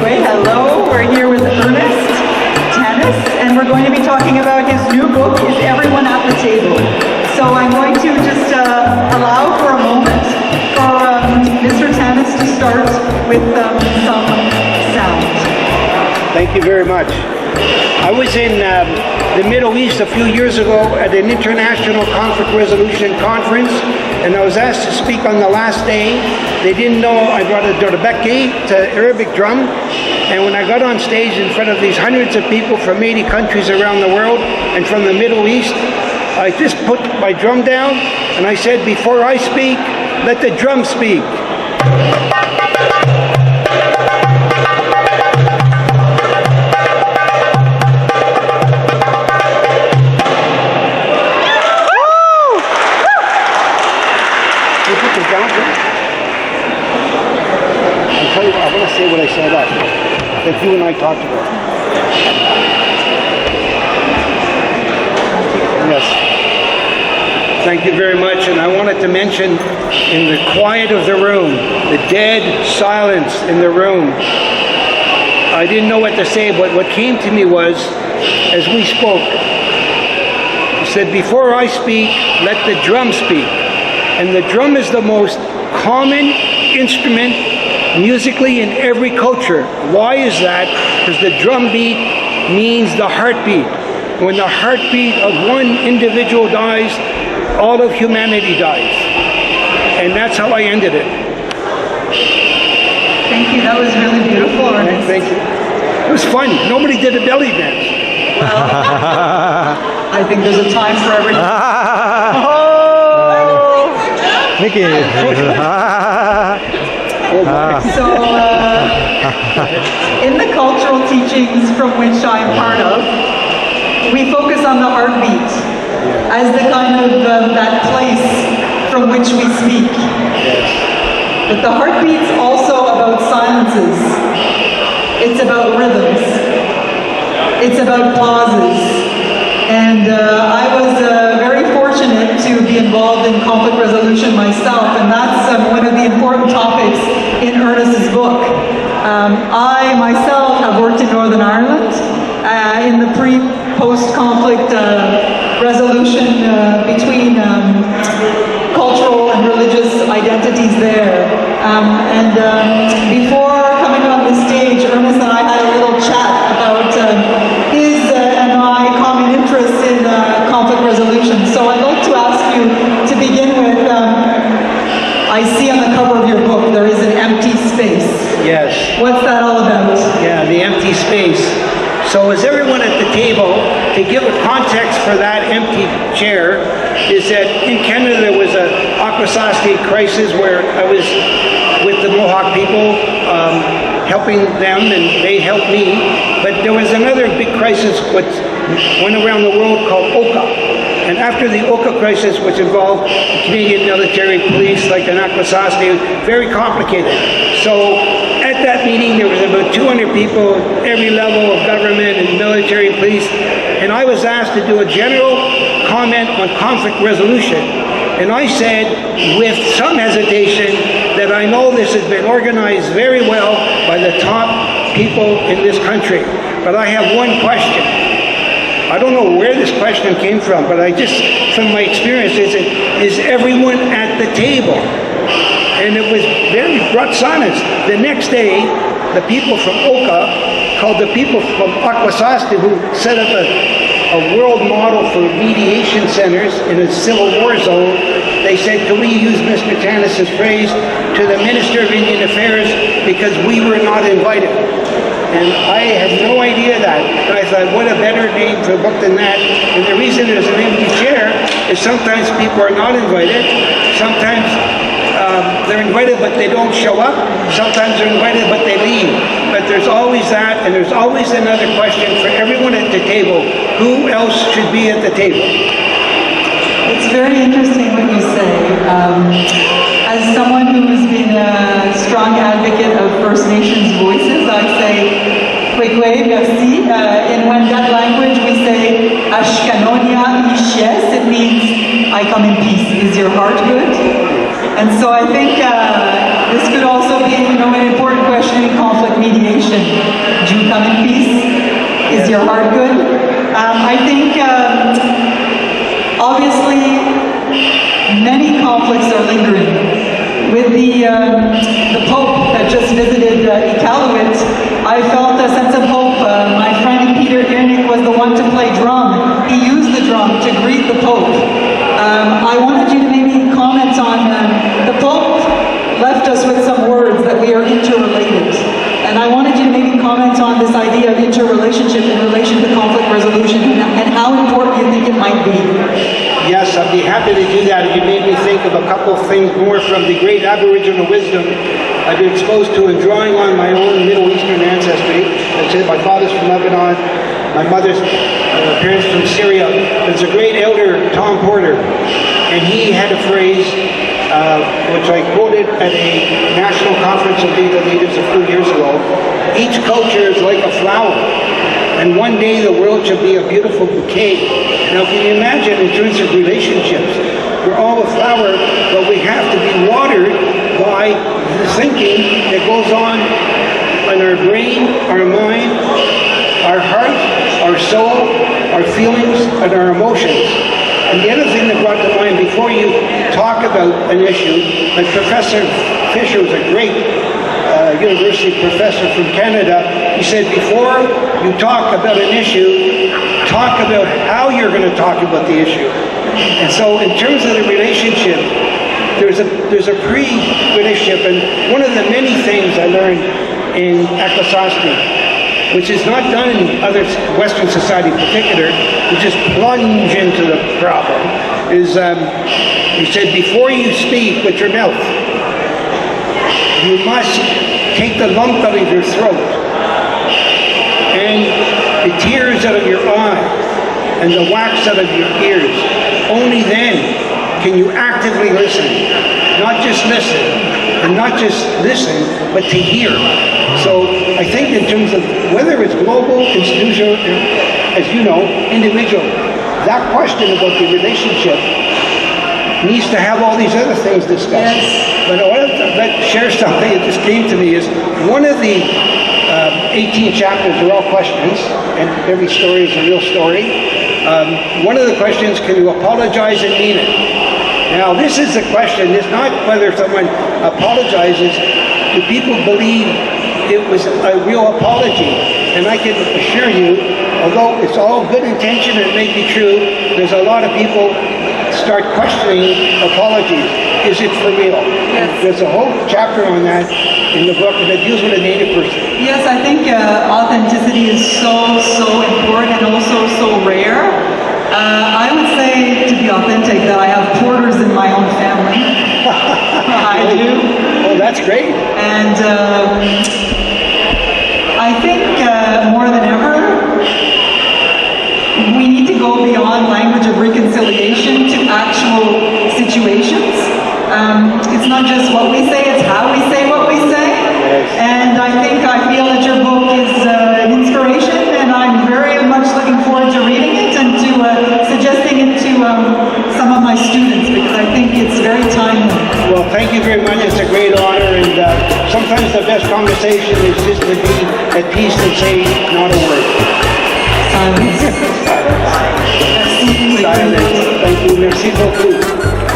Hello, we're here with Ernest Tannis, and we're going to be talking about his new book, Is Everyone at the Table? So I'm going to just allow for a moment for Mr. Tannis to start with some sound. Thank you very much. I was in the Middle East a few years ago at an international conflict resolution conference, and I was asked to speak on the last day. They didn't know I brought a dorbeki, it's an Arabic drum, and when I got on stage in front of these hundreds of people from 80 countries around the world and from the Middle East, I just put my drum down and I said, before I speak, let the drum speak. I want to say what I said that you and I talked about. Yes. Thank you very much. And I wanted to mention, in the quiet of the room, the dead silence in the room, I didn't know what to say, but what came to me was, as we spoke, he said, before I speak, let the drum speak. And the drum is the most common instrument musically in every culture. Why is that? Because the drum beat means the heartbeat. When the heartbeat of one individual dies, all of humanity dies. And that's how I ended it. Thank you, that was really beautiful, Ernest. Thank you. It was fun. Nobody did a belly dance. Well, I think there's a time for everything. Mickey. So, in the cultural teachings from which I'm part of, we focus on the heartbeat as the kind of that place from which we speak. But the heartbeat's also about silences. It's about rhythms. It's about pauses. And I was very fortunate to be involved in conflict resolution myself, and that's one of the important topics in Ernest's book. I myself have worked in Northern Ireland in the post-conflict resolution between cultural and religious identities there. Before coming on the stage, Ernest and I had a little chat about his and my common interest in conflict resolution. So I'd like to ask you to begin with, I see on the cover of your book there is an empty space. Yes. What's that all about? Yeah, the empty space. So is everyone at the table, to give a context for that empty chair, is that in Canada there was a Akwesasne crisis where I was with the Mohawk people, helping them, and they helped me. But there was another big crisis which went around the world called Oka. And after the Oka crisis, which involved the Canadian military police like an Akwesasne, very complicated. So at that meeting there was about 200 people, every level of government and military and police, and I was asked to do a general comment on conflict resolution. And I said, with some hesitation, that I know this has been organized very well by the top people in this country. But I have one question. I don't know where this question came from, but I just, from my experience, is everyone at the table? And it was very brought silence. The next day, the people from Oka called the people from Akwesasne, who set up a world model for mediation centers in a civil war zone. They said, can we use Mr. Tannis' phrase, to the Minister of Indian Affairs, because we were not invited. And I had no idea that. And I thought, what a better name for a book than that. And the reason there's an empty chair is sometimes people are not invited. Sometimes they're invited but they don't show up. Sometimes they're invited but they leave. But there's always that, and there's always another question for everyone at the table. Who else should be at the table? It's very interesting what you say. As someone who's been a strong advocate of First Nations voices, I say, Kwekwe, merci. In Wendat language, we say, Ashkanonia Ishes. It means, I come in peace. Is your heart good? And so I think This could also be, an important question in conflict mediation. Do you come in peace? Is your heart good? I think, obviously, many conflicts are lingering. With the Pope that just visited Iqaluit, I felt a sense of hope. My friend Peter Ernest was the one to play drum. He used the drum to greet the Pope. I wanted you to maybe comment on the Pope left us with some words that we are interrelated. And I wanted you to maybe comment on this idea of interrelationship in relation to conflict resolution and how important you think it might be. Yes, I'd be happy to do that. You made me think of a couple of things more from the great Aboriginal wisdom I've been exposed to in drawing on my own Middle Eastern ancestry. I said my father's from Lebanon, my mother's parents from Syria. There's a great elder, Tom Porter, and he had a phrase which I quoted at a national conference of Native Natives a few years ago. Each culture is like a flower, and one day the world shall be a beautiful bouquet. Now, can you imagine in terms of relationships, we're all a flower, but we have to be watered by the thinking that goes on in our brain, our mind, our heart, our soul, our feelings, and our emotions. And the other thing that brought to mind before you talk about an issue, like Professor Fisher was a great university professor from Canada. He said, before you talk about an issue, talk about how you're going to talk about the issue. And so in terms of the relationship, there's a pre-relationship, and one of the many things I learned in Equisosity, which is not done in other Western society in particular, to just plunge into the problem, is he said, before you speak with your mouth, you must take the lump out of your throat and the tears out of your eye and the wax out of your ears. Only then can you actively listen. Not just listen, and not just listen, but to hear. So I think in terms of whether it's global, institutional, as you know, individual, that question about the relationship needs to have all these other things discussed. Yes. But I want to share something that just came to me is one of the 18 chapters are all questions, and every story is a real story. One of the questions, can you apologize and mean it? Now, this is the question. It's not whether someone apologizes. Do people believe it was a real apology? And I can assure you, although it's all good intention and it may be true, there's a lot of people start questioning apologies. Is it for real? Yes. There's a whole chapter on that in the book that deals with a Native person. Yes, I think authenticity is so important and also so rare. I would say, to be authentic, that I have porters in my own family. I do. Oh, that's great. And I think more than ever, we need to go beyond language of reconciliation to actual situations. It's not just what we say, it's how we say what we say. Yes. And I feel that your book is an inspiration, and I'm very much looking forward to reading it and to suggesting it to some of my students, because I think it's very timely. Well, thank you very much. It's a great honor, and sometimes the best conversation is just to be at peace and say not a word. Silence. Silence. Thank you. Merci beaucoup.